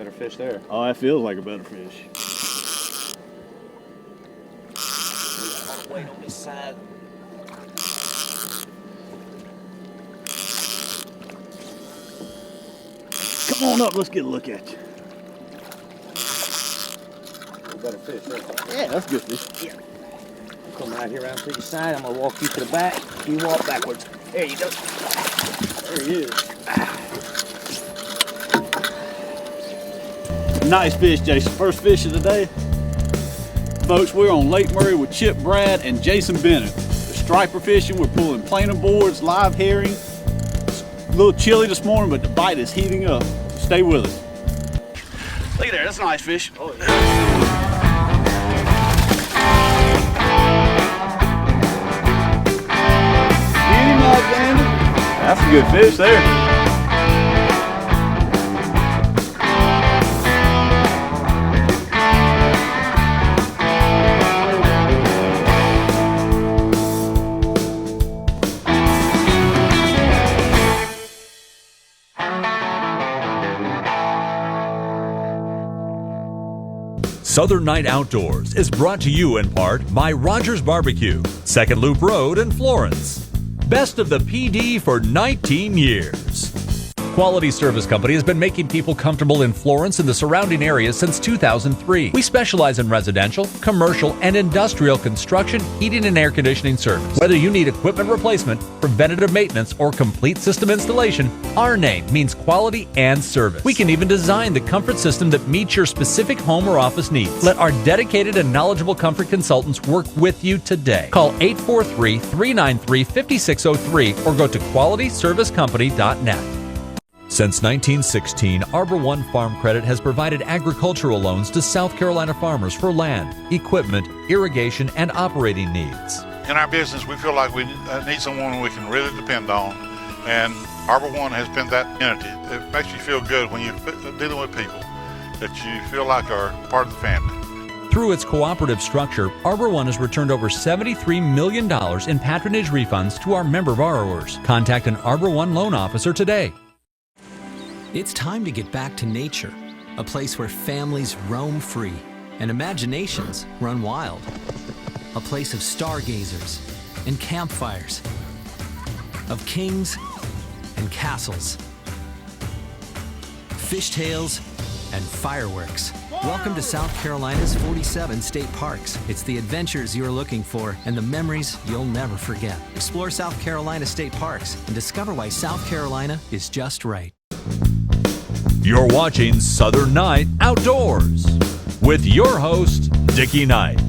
Better fish there. Oh, that feels like a better fish. All the weight on this side. Come on up, let's get a look at you. Better fish there. Yeah, that's a good fish. Yeah. Come right here around to your side. I'm gonna walk you to the back. You walk backwards. There you go. There he is. Nice fish, Jason. First fish of the day. Folks, we're on Lake Murray with Chip Bragg and Jason Bennett. We're striper fishing. We're pulling planer boards, live herring. It's a little chilly this morning, but the bite is heating up. Stay with us. Look at there, that's a nice fish. Oh, yeah. That's a good fish there. Southern Night Outdoors is brought to you in part by Rogers Barbecue, Second Loop Road in Florence. Best of the PD for 19 years. Quality Service Company has been making people comfortable in Florence and the surrounding areas since 2003. We specialize in residential, commercial, and industrial construction, heating, and air conditioning service. Whether you need equipment replacement, preventative maintenance, or complete system installation, our name means quality and service. We can even design the comfort system that meets your specific home or office needs. Let our dedicated and knowledgeable comfort consultants work with you today. Call 843-393-5603 or go to qualityservicecompany.net. Since 1916, Arbor One Farm Credit has provided agricultural loans to South Carolina farmers for land, equipment, irrigation, and operating needs. In our business, we feel like we need someone we can really depend on, and Arbor One has been that entity. It makes you feel good when you're dealing with people that you feel like are part of the family. Through its cooperative structure, Arbor One has returned over $73 million in patronage refunds to our member borrowers. Contact an Arbor One loan officer today. It's time to get back to nature, a place where families roam free and imaginations run wild. A place of stargazers and campfires, of kings and castles, fishtails and fireworks. Welcome to South Carolina's 47 state parks. It's the adventures you're looking for and the memories you'll never forget. Explore South Carolina state parks and discover why South Carolina is just right. You're watching Southern Night Outdoors with your host, Dickie Knight.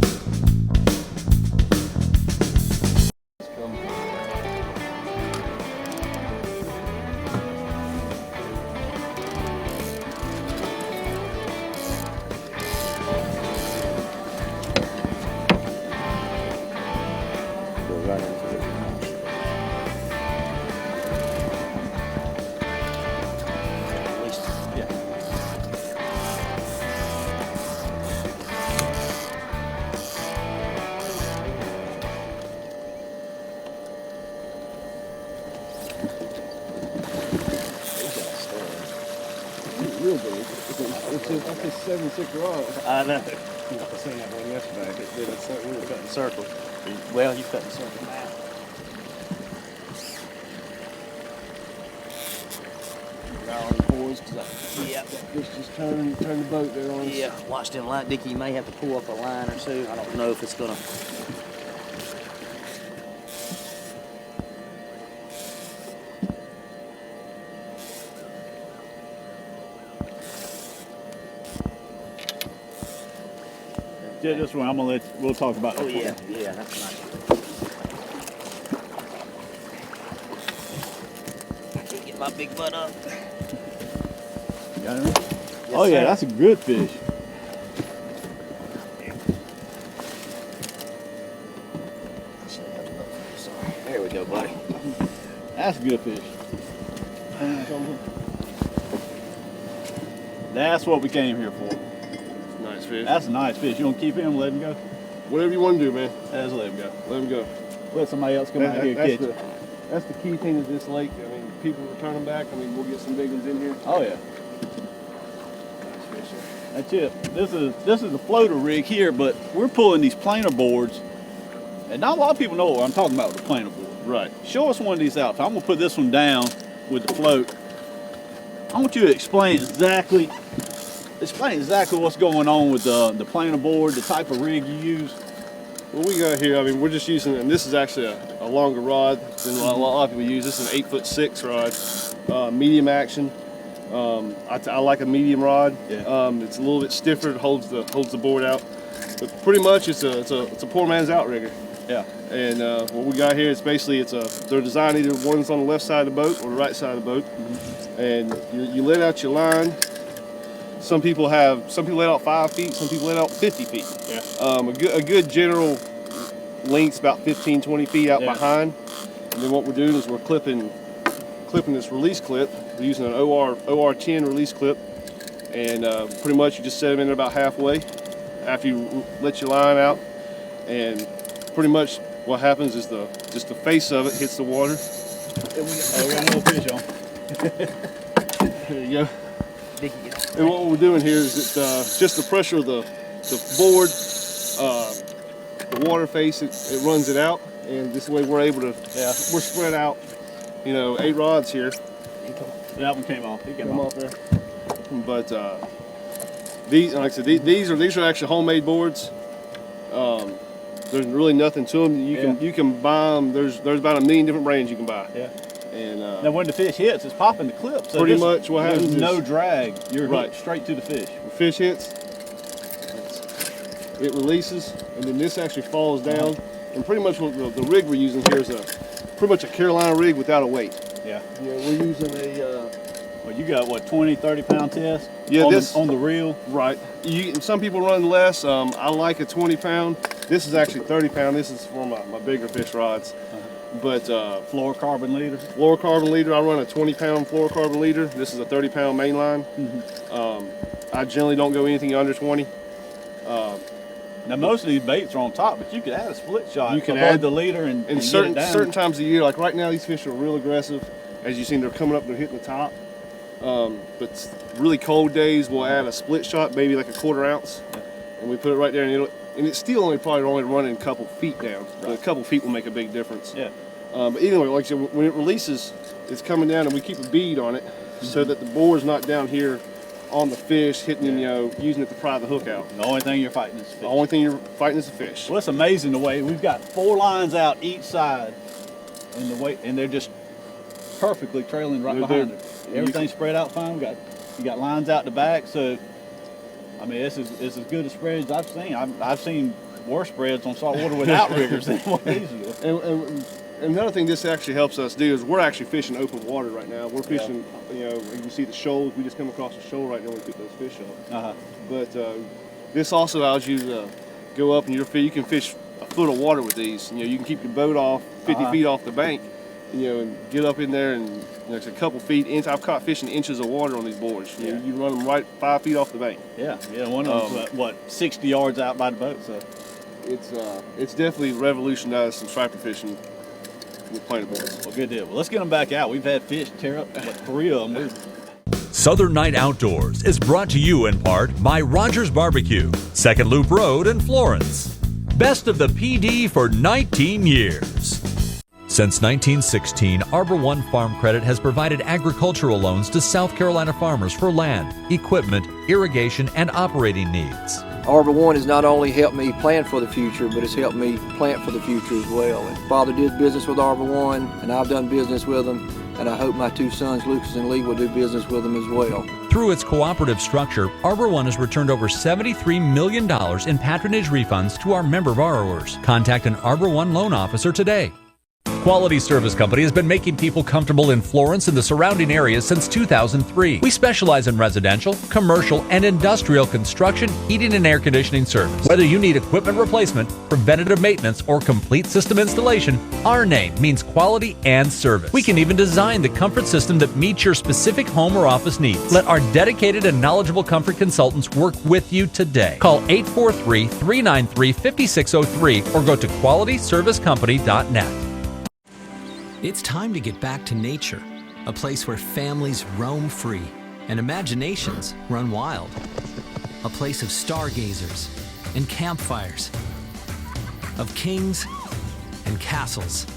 Real big. It's a 7-6 rod. I know. I seen that one yesterday. It did a circle. We were cutting circles. Well, you cut the circle now. Right on the boards, yeah. Fish just turn the boat there on us. Yeah, watch them light, Dickie. You may have to pull up a line or two. I don't know if it's gonna. Yeah, this one I'm gonna we'll talk about. Oh yeah, yeah, that's nice. I can't get my big butt up. Got it? Yes, Oh yeah, sir. that's a good fish. There we go, buddy. That's a good fish. That's what we came here for. Nice fish. That's a nice fish. You want to keep him? Let him go. Whatever you want to do, man. Let's let him go. Let him go. Let somebody else come out here and catch it. That's the key thing of this lake. I mean, people return them back. I mean, we'll get some big ones in here. Oh yeah. Nice That's it. This is a floater rig here, but we're pulling these planer boards, and not a lot of people know what I'm talking about with the planer board. Right. Show us one of these out. I'm gonna put this one down with the float. I want you to explain exactly what's going on with the planer board, the type of rig you use. What we got here, I mean, we're just using, and this is actually a longer rod than a lot of people use. This is an 8'6" rod, medium action. I like a medium rod. Yeah. It's a little bit stiffer. It holds the board out. But pretty much, it's a poor man's outrigger. Yeah. And what we got here is basically they're designed either one's on the left side of the boat or the right side of the boat. Mm-hmm. And you let out your line. Some people let out 5 feet. Some people let out 50 feet. Yeah. A good general length's about 15, 20 feet out Yeah. behind. And then what we're doing is we're clipping this release clip. We're using an OR10 release clip, and pretty much you just set them in about halfway after you let your line out, and pretty much what happens is just the face of it hits the water. We got another fish on. There you go. And what we're doing here is just the pressure of the board, the water face, it runs it out, and this way we're able to, we're spread out, 8 rods here. That one came off. He came Come off. off there. But these, like I said, these are actually homemade boards. There's really nothing to them. You can buy them. There's about 1 million different brands you can buy. Yeah. And now when the fish hits, it's popping the clip. So pretty much what happens there's is no drag. You're right hooked straight to the fish. The fish hits, it releases, and then this actually falls down. And pretty much what the rig we're using here is pretty much a Carolina rig without a weight. Yeah. We're using a. Well, you got what, 20, 30 pound test? Yeah, on the reel. Right. Some people run less. I like a 20 pound. This is actually 30 pound. This is for my bigger fish rods. But fluorocarbon leader. Fluorocarbon leader. I run a 20 pound fluorocarbon leader. This is a 30 pound main line. I generally don't go anything under 20. Now most of these baits are on top, but you could add a split shot. You can above add the leader and get certain it down. certain times of the year. Like right now, these fish are real aggressive. As you've seen, they're coming up. They're hitting the top. But really cold days, we'll add a split shot, maybe like a 1/4 ounce, and we put it right there, and it's still probably only running a couple feet down. Right. But a couple feet will make a big difference. Yeah. But anyway, like I said, when it releases, it's coming down, and we keep a bead on it so that the board's not down here on the fish, hitting, using it to pry the hook out. The only thing you're fighting is fish. The only thing you're fighting is the fish. Well, it's amazing the way we've got 4 lines out each side, and they're just perfectly trailing right behind it. Everything's spread out fine. You got lines out the back, so I mean it's as good a spread as I've seen. I've seen worse spreads on saltwater without riggers than what these do. And another thing this actually helps us do is we're actually fishing open water right now. We're fishing, you can see the shoals. We just come across the shoal right now when we pick those fish up. But this also allows you to go up and you can fish a foot of water with these. You can keep your boat off 50 feet off the bank, and get up in there and it's a couple feet. I've caught fish in inches of water on these boards. You run them right 5 feet off the bank. Yeah, one of them's 60 yards out by the boat. So it's definitely revolutionized some striper fishing with planer boards. Well, good deal. Well, let's get them back out. We've had fish tear up 3 of them. Southern Night Outdoors is brought to you in part by Rogers Barbecue, 2nd Loop Road in Florence. Best of the PD for 19 years. Since 1916, Arbor One Farm Credit has provided agricultural loans to South Carolina farmers for land, equipment, irrigation, and operating needs. Arbor One has not only helped me plan for the future, but it's helped me plant for the future as well. And Father did business with Arbor One, and I've done business with them, and I hope my 2 sons, Lucas and Lee, will do business with them as well. Through its cooperative structure, Arbor One has returned over $73 million in patronage refunds to our member borrowers. Contact an Arbor One loan officer today. Quality Service Company has been making people comfortable in Florence and the surrounding areas since 2003. We specialize in residential, commercial, and industrial construction, heating, and air conditioning service. Whether you need equipment replacement, preventative maintenance, or complete system installation, our name means quality and service. We can even design the comfort system that meets your specific home or office needs. Let our dedicated and knowledgeable comfort consultants work with you today. Call 843-393-5603 or go to qualityservicecompany.net. It's time to get back to nature, a place where families roam free and imaginations run wild. a place of stargazers and campfires, of kings and castles,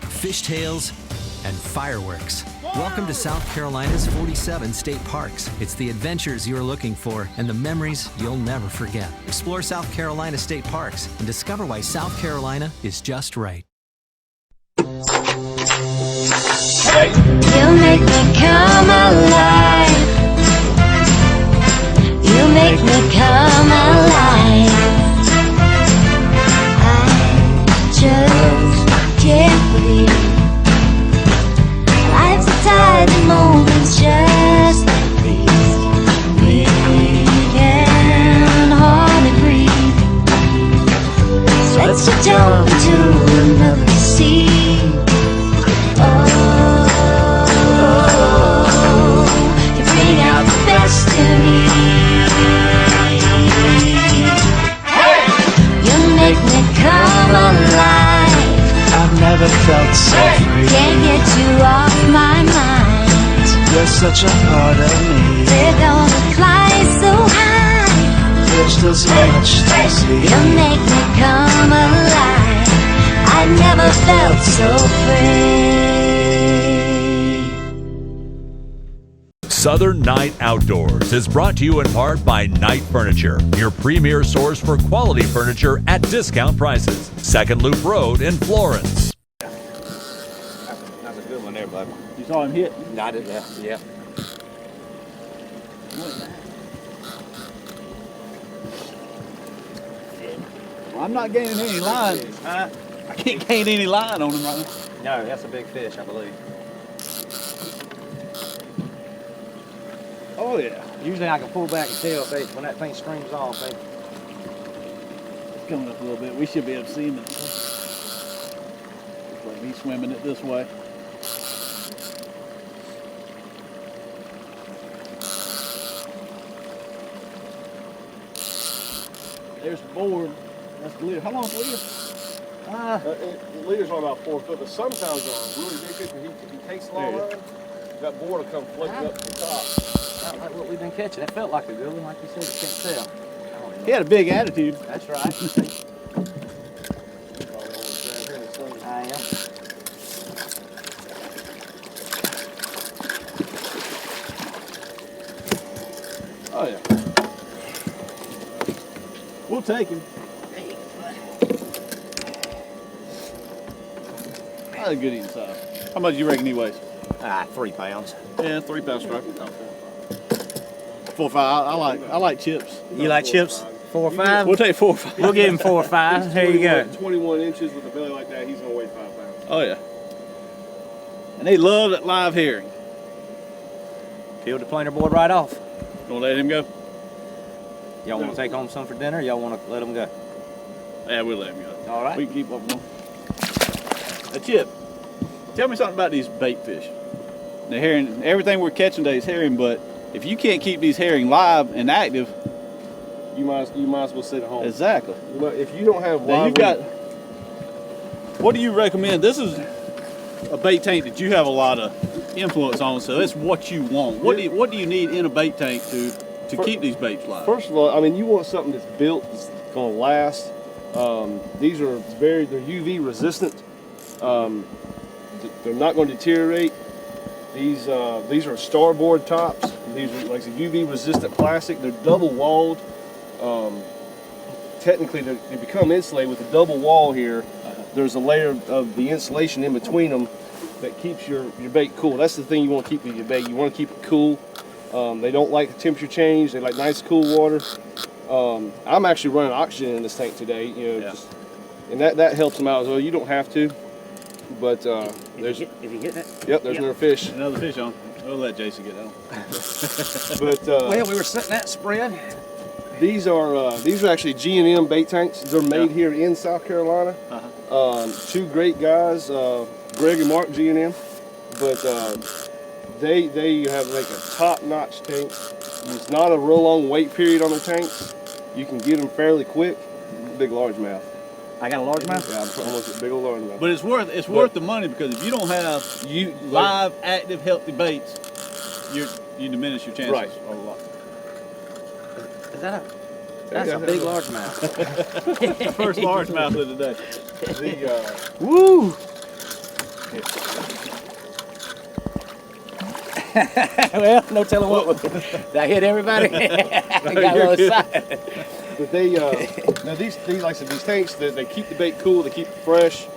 fishtails and fireworks. Welcome to South Carolina's 47 state parks. It's the adventures you're looking for and the memories you'll never forget. Explore South Carolina state parks and discover why South Carolina is just right. You make me come alive. You make me come alive. I just can't believe life's a tide of moments just like these. We can hardly breathe. Let's just jump into another sea. I've never felt so free. Can't get you off my mind. You're such a part of me. We're gonna fly so high. There's still so much to see. You make me come alive. I never felt so free. Southern Night Outdoors is brought to you in part by Knight Furniture, your premier source for quality furniture at discount prices. Second Loop Road in Florence. That's a good one there, bud. You saw him hit? I did, yeah. Well, I'm not gaining any line. I can't gain any line on him right now. No, that's a big fish, I believe. Oh yeah. Usually I can pull back and tell if when that thing streams off. It's coming up a little bit. We should be able to see him. Like he's swimming it this way. There's the board. That's the leader. How long's the leader? The leaders are about 4 foot, but sometimes on really big fish, if he takes the long line, that board will come floating up to the top. Not like what we've been catching. It felt like a good one, like you said, you can't tell. He had a big attitude. That's right. I am. Oh yeah. We'll take him. That's a good eating size. How much do you reckon he weighs? 3 pounds. Yeah, 3 pound striper. 4 or 5. I like chips. You like chips? 4 or 5? We'll take 4 or 5. We'll give him 4 or 5. There you go. 21 inches with a belly like that, he's gonna weigh 5 pounds. Oh yeah. And they love that live herring. Peel the planer board right off. Gonna let him go? Y'all want to take home some for dinner? Y'all want to let him go? Yeah, we'll let him go. All right. We can keep up going. Chip, tell me something about these bait fish. The herring, everything we're catching today is herring, but if you can't keep these herring live and active, You might as well sit at home. exactly. But if you don't have Now live you've got. What do you recommend? This is a bait tank that you have a lot of influence on, so it's what you want. What do you need in a bait tank to keep these baits live? First of all, I mean, you want something that's built, that's going to last. These are they're UV resistant. They're not going to deteriorate. These are starboard tops. These are like UV resistant plastic. They're double walled. Technically, they become insulated with a double wall here. There's a layer of the insulation in between them that keeps your bait cool. That's the thing you want to keep with your bait. You want to keep it cool. They don't like the temperature change. They like nice cool water. I'm actually running oxygen in this tank today, and that helps them out as well. You don't have to, but there's. Is he hitting it? Yep, there's another fish. Another fish on. We'll let Jason get on. But Well, we were setting that spread. these are actually G&M bait tanks. They're made here in South Carolina. Two great guys, Bragg and Mark G&M, but they have like a top-notch tank. It's not a real long wait period on the tanks. You can get them fairly quick. Big largemouth. I got a largemouth? Yeah, I'm almost a big old largemouth. But it's worth the money, because if you don't have live, active, healthy baits, you diminish your chances Right. a lot. That's a big largemouth. First largemouth of the day. Woo! Well, no telling what. Did I hit everybody? I got a little excited. But they, now these like I said, these tanks, they keep the bait cool, they keep it fresh,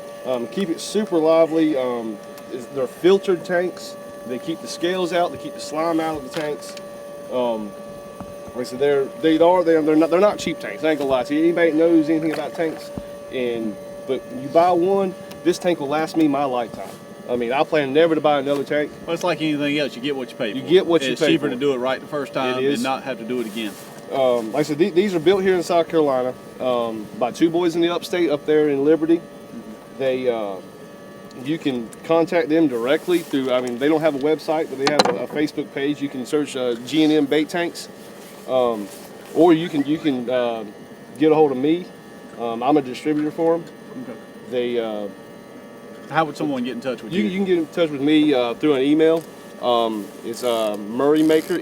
keep it super lively. They're filtered tanks. They keep the scales out, they keep the slime out of the tanks. Like I said, they're not cheap tanks. I ain't gonna lie to you. Anybody that knows anything about tanks, but you buy one, this tank will last me my lifetime. I mean, I plan never to buy another tank. Well, it's like anything else. You get what you pay for. You get what you pay for. It's cheaper to do it right the first time and not have to do it again. Like I said, these are built here in South Carolina by two boys in the upstate up there in Liberty. They, you can contact them directly through, I mean, they don't have a website, but they have a Facebook page. You can search G&M bait tanks, or you can get a hold of me. I'm a distributor for them. Okay. They. How would someone get in touch with you? You can get in touch with me through an email. It's Murraymaker,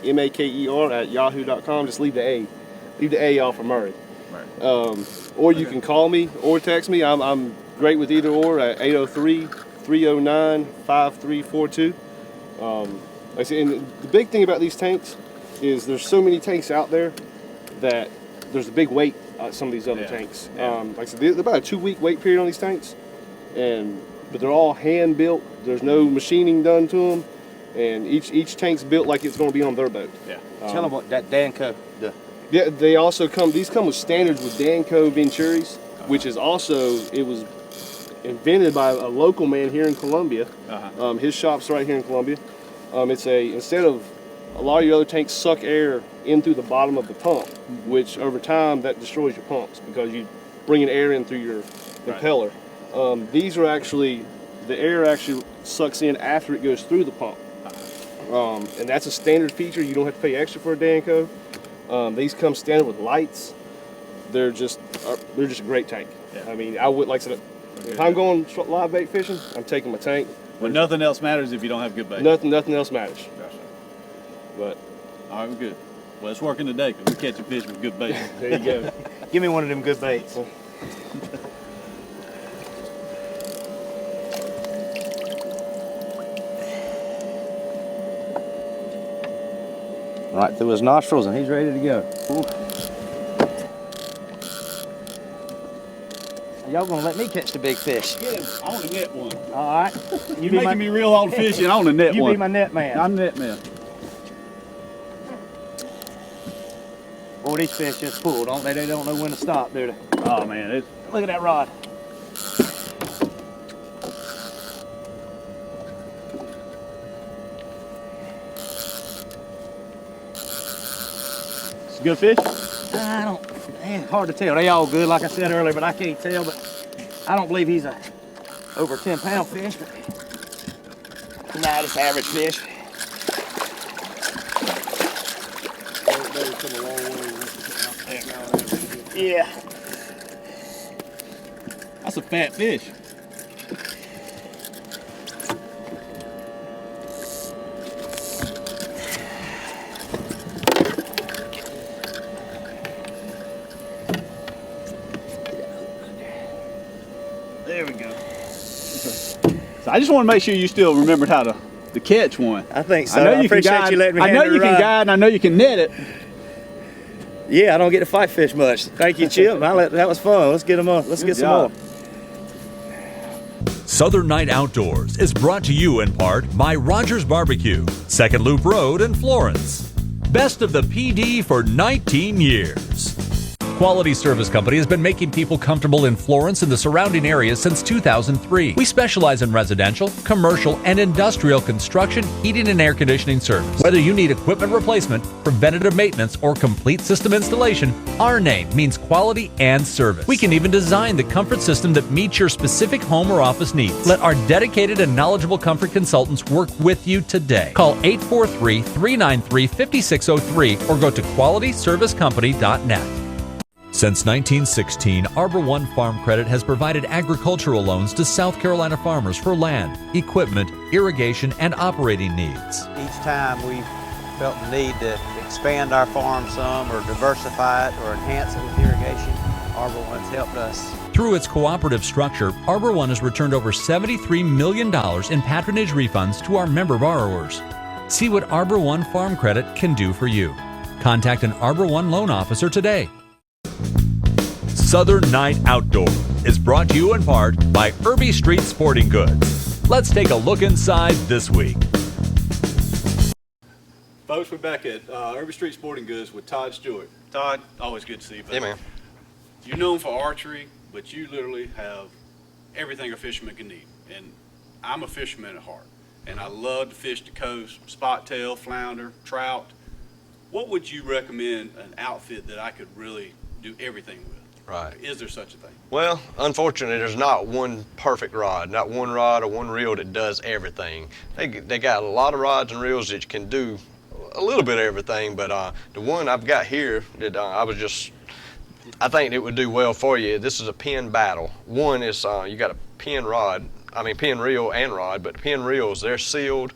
MURRYMAKER at yahoo.com. Just leave the A. Leave the A off of Murray. Right. Or you can call me or text me. I'm great with either or at 803-309-5342. Like I said, and the big thing about these tanks is there's so many tanks out there that there's a big weight on some of these other tanks. Like I said, there's about a 2-week wait period on these tanks, but they're all hand built. There's no machining done to them, and each tank's built like it's going to be on their boat. Yeah. Tell them what that Danco does. Yeah, they also come. These come with standards with Danco Venturis, which is also it was invented by a local man here in Columbia. His shop's right here in Columbia. Instead of a lot of your other tanks suck air in through the bottom of the pump, which over time that destroys your pumps because you bringing air in through your impeller. These are actually, the air actually sucks in after it goes through the pump. And that's a standard feature. You don't have to pay extra for a Danco. These come standard with lights. They're just a great tank. Yeah. I mean, I would like to. If I'm going live bait fishing, I'm taking my tank. But nothing else matters if you don't have good bait. Nothing else matters. Gotcha. But all right, we're good. Well, it's working today because we're catching fish with good bait. There you go. Give me one of them good baits. Right through his nostrils, and he's ready to go. Y'all gonna let me catch the big fish? Get him. I want to net one. All right. You're making me real old fishing. I want to net one. You be my net man. I'm net man. Boy, these fish just pull, don't they? They don't know when to stop, do they? Oh man, Look at that rod. it's a good fish. Hard to tell. They all good, like I said earlier, but I can't tell. But I don't believe he's a over 10-pound fish. But nah, just average fish. Yeah. That's a fat fish. There we go. So I just want to make sure you still remembered how to catch one. I think so. I know you appreciate can guide. you letting me I know handle you the can rod. guide, and I know you can net it. Yeah, I don't get to fight fish much. Thank you, Chip. That was fun. Let's get them on. Let's get some more. Southern Night Outdoors is brought to you in part by Rogers Barbecue, Second Loop Road in Florence. Best of the PD for 19 years. Quality Service Company has been making people comfortable in Florence and the surrounding areas since 2003. We specialize in residential, commercial, and industrial construction, heating, and air conditioning service. Whether you need equipment replacement, preventative maintenance, or complete system installation, our name means quality and service. We can even design the comfort system that meets your specific home or office needs. Let our dedicated and knowledgeable comfort consultants work with you today. Call 843-393-5603 or go to qualityservicecompany.net. Since 1916, Arbor One Farm Credit has provided agricultural loans to South Carolina farmers for land, equipment, irrigation, and operating needs. Each time we've felt the need to expand our farm some or diversify it or enhance it with irrigation, Arbor One's helped us. Through its cooperative structure, Arbor One has returned over $73 million in patronage refunds to our member borrowers. See what Arbor One Farm Credit can do for you. Contact an Arbor One loan officer today. Southern Night Outdoor is brought to you in part by Irby Street Sporting Goods. Let's take a look inside this week. Folks, we're back at Irby Street Sporting Goods with Todd Stewart. Todd, always good to see you. Hey, man. You're known for archery, but you literally have everything a fisherman can need. And I'm a fisherman at heart, and I love to fish the coast, spot tail, flounder, trout. What would you recommend an outfit that I could really do everything with? Right. Is there such a thing? Well, unfortunately, there's not one perfect rod, not one rod or one reel that does everything. They got a lot of rods and reels that can do a little bit of everything, but the one I've got here that I think it would do well for you. This is a pin battle. One is you got a pin reel and rod, but the pin reels, they're sealed.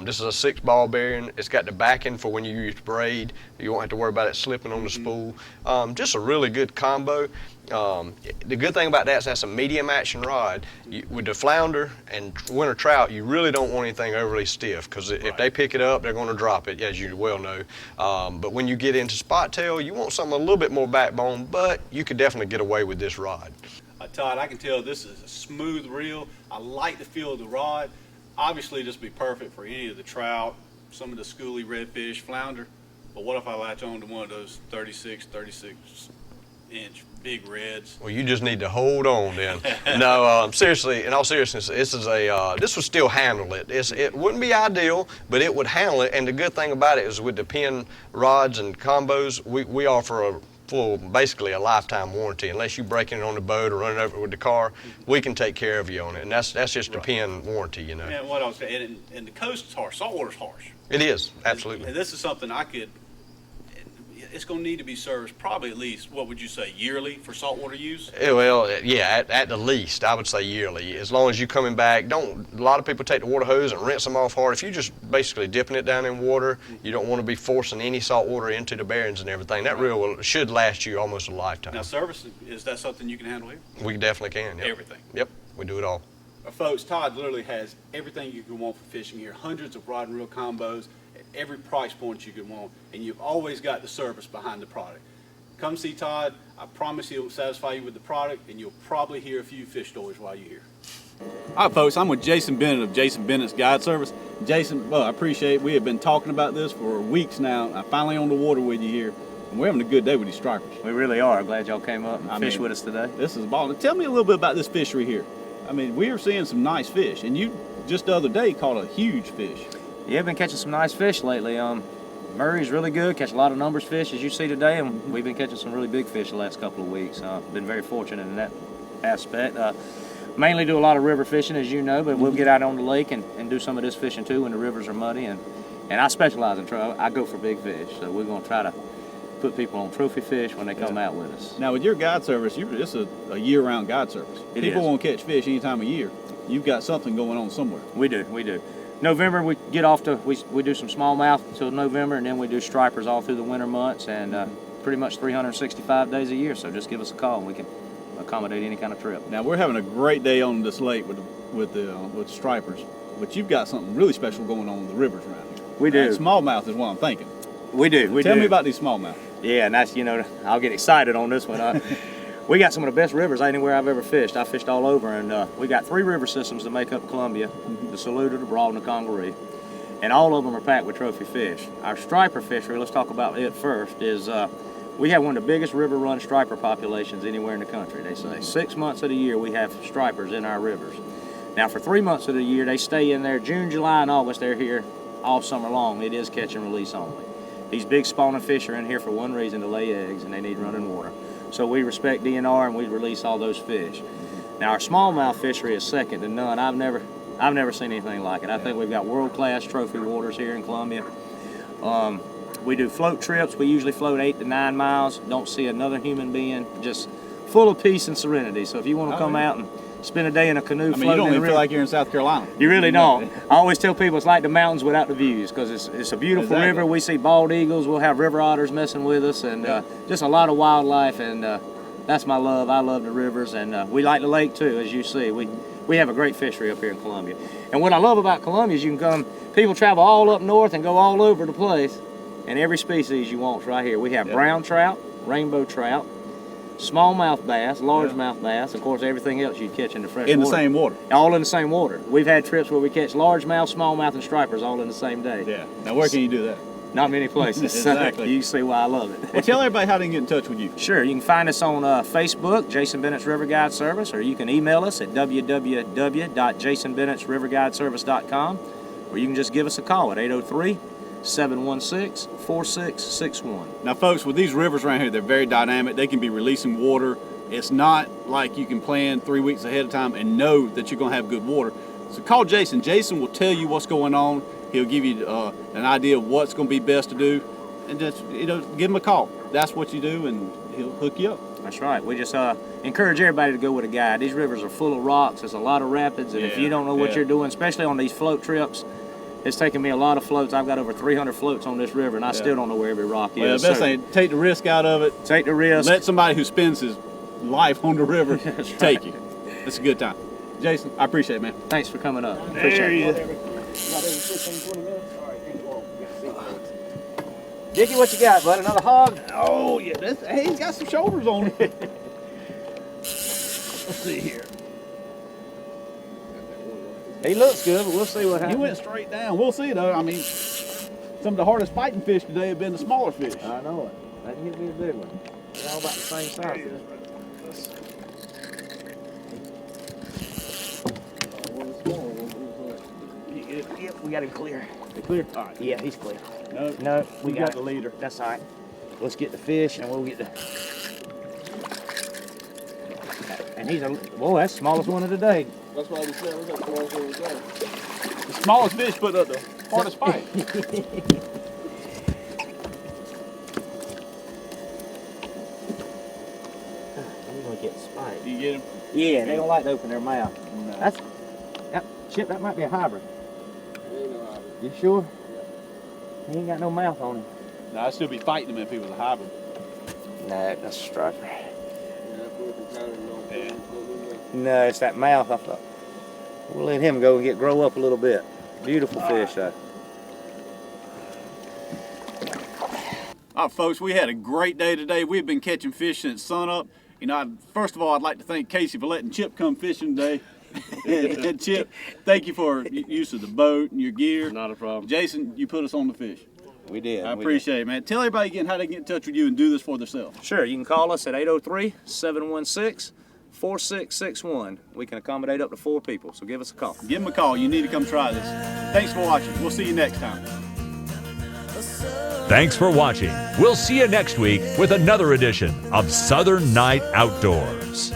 This is a 6-ball bearing. It's got the backing for when you use braid. You won't have to worry about it slipping on the spool. Just a really good combo. The good thing about that is that's a medium action rod. With the flounder and winter trout, you really don't want anything overly stiff, because if they pick it up, they're going to drop it, as you well know. But when you get into spot tail, you want something a little bit more backbone, but you could definitely get away with this rod. Todd, I can tell this is a smooth reel. I like the feel of the rod. Obviously, this would be perfect for any of the trout, some of the schoolie redfish, flounder. But what if I latch on to one of those 36 inch big reds? Well, you just need to hold on then. No, seriously, in all seriousness, this would still handle it. It wouldn't be ideal, but it would handle it. And the good thing about it is with the pin rods and combos, we offer basically a lifetime warranty. Unless you break it on the boat or run it over with the car, we can take care of you on it. And that's just a pin warranty, you know. And what else? And the coast is harsh. Saltwater's harsh. It is, absolutely. And this is something it's going to need to be serviced probably at least, what would you say, yearly for saltwater use? Well, yeah, at the least, I would say yearly. As long as you're coming back, a lot of people take the water hose and rinse them off hard. If you're just basically dipping it down in water, you don't want to be forcing any salt water into the bearings and everything. That reel should last you almost a lifetime. Now, service, is that something you can handle here? We definitely can, yep. Everything? Yep, we do it all. Folks, Todd literally has everything you can want for fishing here, hundreds of rod and reel combos, at every price point you could want, and you've always got the service behind the product. Come see Todd. I promise he'll satisfy you with the product, and you'll probably hear a few fish stories while you're here. All right, folks, I'm with Jason Bennett of Jason Bennett's Guide Service. Jason, well, I appreciate it. We have been talking about this for weeks now. I'm finally on the water with you here, and we're having a good day with these stripers. We really are. Glad y'all came up and fished with us today. This is a ball. Tell me a little bit about this fishery here. I mean, we are seeing some nice fish, and you just the other day caught a huge fish. Yeah, I've been catching some nice fish lately. Murray's really good, catch a lot of numbers fish as you see today, and we've been catching some really big fish the last couple of weeks. Been very fortunate in that aspect. Mainly do a lot of river fishing, as you know, but we'll get out on the lake and do some of this fishing too when the rivers are muddy. And I specialize in I go for big fish, so we're going to try to put people on trophy fish when they come out with us. Now, with your guide service, it's a year-round guide service. People won't catch fish any time of year. You've got something going on somewhere. We do. November, we get off to, we do some smallmouth until November, and then we do stripers all through the winter months, and pretty much 365 days a year. So just give us a call, and we can accommodate any kind of trip. Now, we're having a great day on this lake with stripers, but you've got something really special going on in the rivers around here. We do. And smallmouth is what I'm thinking. We do. Tell me about these smallmouth. Yeah, and that's, I'll get excited on this one. We got some of the best rivers anywhere I've ever fished. I fished all over, and we got 3 river systems that make up Columbia, the Saluda, the Broad, and the Congaree. And all of them are packed with trophy fish. Our striper fishery, let's talk about it first, is we have one of the biggest river run striper populations anywhere in the country. They say 6 months of the year we have stripers in our rivers. Now for 3 months of the year, they stay in there. June, July, and August, they're here all summer long. It is catch and release only. These big spawning fish are in here for one reason, to lay eggs, and they need running water. So we respect DNR and we release all those fish. Now our smallmouth fishery is second to none. I've never seen anything like it. I think we've got world-class trophy waters here in Columbia. We do float trips. We usually float 8 to 9 miles. Don't see another human being, just full of peace and serenity. So if you want to come out and spend a day in a canoe. I mean, floating you don't in the even feel river. like you're in South Carolina. You really don't. I always tell people it's like the mountains without the views, because it's a beautiful Exactly. river. We see bald eagles. We'll have river otters messing with us, and just a lot of wildlife. And that's my love. I love the rivers, and we like the lake too, as you see. We have a great fishery up here in Columbia. And what I love about Columbia is you can come. People travel all up north and go all over the place, and every species you want is right here. We have brown trout, rainbow trout, smallmouth bass, largemouth bass, of course everything else you catch in the fresh In the water. same water. All in the same water. We've had trips where we catch largemouth, smallmouth, and stripers all in the same day. Yeah. Now, where can you do that? Not many places. Exactly. You can see why I love it. Well, tell everybody how they can get in touch with you. Sure, you can find us on Facebook, Jason Bennett's River Guide Service, or you can email us at www.jasonbennettsriverguideservice.com, or you can just give us a call at 803-716-4661. Now, folks, with these rivers around here, they're very dynamic. They can be releasing water. It's not like you can plan 3 weeks ahead of time and know that you're going to have good water. So call Jason. Jason will tell you what's going on. He'll give you an idea of what's going to be best to do, and just give him a call. That's what you do, and he'll hook you up. That's right. We just encourage everybody to go with a guide. These rivers are full of rocks. There's a lot of rapids, and if you don't know what you're doing, especially on these float trips, it's taken me a lot of floats. I've got over 300 floats on this river, and I still don't know where every rock is. Well, the best thing, take the risk out of it. Take the risk. Let somebody who spends his life on the river take you. It's a good time. Jason, I appreciate it, man. Thanks for coming up. Appreciate it. Dickie, what you got, bud? Another hog? Oh, yeah. Hey, he's got some shoulders on it. Let's see here. He looks good, but we'll see what happens. He went straight down. We'll see, though. I mean, some of the hardest fighting fish today have been the smaller fish. I know it. That can be a big one. They're all about the same size. Yep, we got him clear. Clear? All right. Yeah, he's clear. No, we got the leader. That's all right. Let's get the fish, and we'll get the. And he's boy, that's the smallest one of the day. That's why we said we got the smallest one of the day. The smallest fish put up the hardest fight. I'm gonna get spiked. You get him? Yeah, they don't like to open their mouth. No. That's Chip. That might be a hybrid. Ain't no hybrid. You sure? He ain't got no mouth on him. No, I'd still be fighting him if he was a hybrid. Nah, that's a striper. Yeah, that's what we kind of know. Yeah. No, it's that mouth. I thought we'll let him go and grow up a little bit. Beautiful fish, though. All right, folks, we had a great day today. We've been catching fish since sunup. You know, first of all, I'd like to thank Casey for letting Chip come fishing today. And Chip, thank you for use of the boat and your gear. Not a problem. Jason, you put us on the fish. We did. I appreciate it, man. Tell everybody again how they get in touch with you and do this for themselves. Sure, you can call us at 803-716-4661. We can accommodate up to 4 people, so give us a call. Give them a call. You need to come try this. Thanks for watching. We'll see you next time. Thanks for watching. We'll see you next week with another edition of Southern Night Outdoors.